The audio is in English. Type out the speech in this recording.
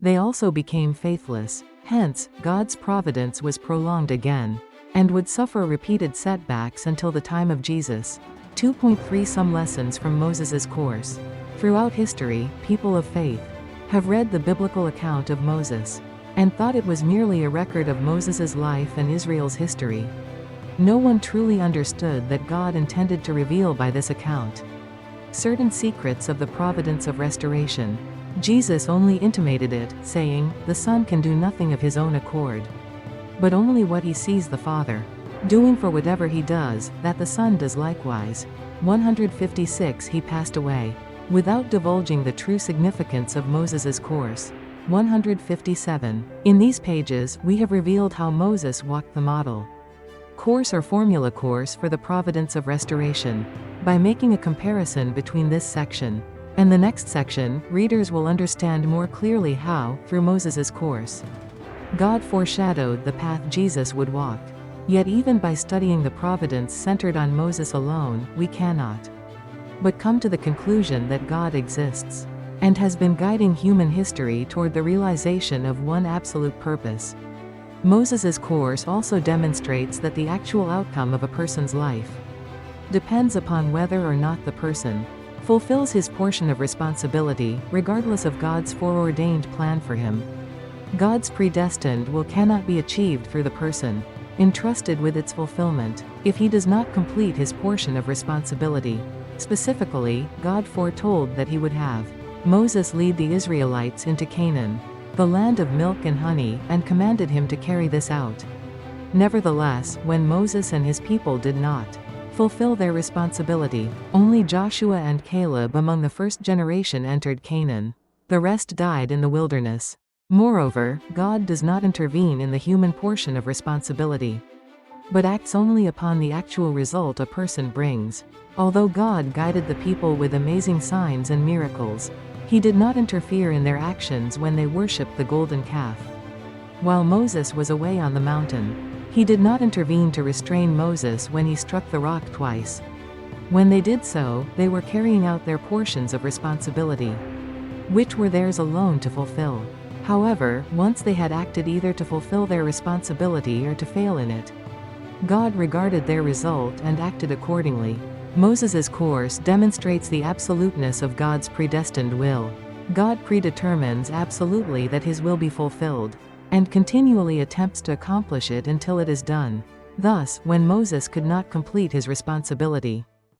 They also became faithless. Hence, God's providence was prolonged again, and would suffer repeated setbacks until the time of Jesus. 2.3 Some lessons from Moses's course. Throughout history, people of faith have read the biblical account of Moses and thought it was merely a record of Moses's life and Israel's history. No one truly understood that God intended to reveal by this account certain secrets of the providence of restoration. Jesus only intimated it, saying, "The Son can do nothing of his own accord, but only what he sees the Father doing, for whatever he does, that the Son does likewise." 156 He passed away without divulging the true significance of Moses's course. 157 In these pages, we have revealed how Moses walked the model course or formula course for the providence of restoration. By making a comparison between this section and the next section, readers will understand more clearly how, through Moses's course, God foreshadowed the path Jesus would walk. Yet even by studying the providence centered on Moses alone, we cannot but come to the conclusion that God exists and has been guiding human history toward the realization of one absolute purpose. Moses's course also demonstrates that the actual outcome of a person's life depends upon whether or not the person fulfills his portion of responsibility, regardless of God's foreordained plan for him. God's predestined will cannot be achieved through the person entrusted with its fulfillment if he does not complete his portion of responsibility. Specifically, God foretold that he would have Moses lead the Israelites into Canaan, the land of milk and honey, and commanded him to carry this out. Nevertheless, when Moses and his people did not fulfill their responsibility, only Joshua and Caleb among the first generation entered Canaan. The rest died in the wilderness. Moreover, God does not intervene in the human portion of responsibility, but acts only upon the actual result a person brings. Although God guided the people with amazing signs and miracles, he did not interfere in their actions when they worshipped the golden calf. While Moses was away on the mountain, he did not intervene to restrain Moses when he struck the rock twice. When they did so, they were carrying out their portions of responsibility, which were theirs alone to fulfill. However, once they had acted either to fulfill their responsibility or to fail in it, God regarded their result and acted accordingly. Moses's course demonstrates the absoluteness of God's predestined will. God predetermines absolutely that his will be fulfilled, and continually attempts to accomplish it until it is done. Thus, when Moses could not complete his responsibility,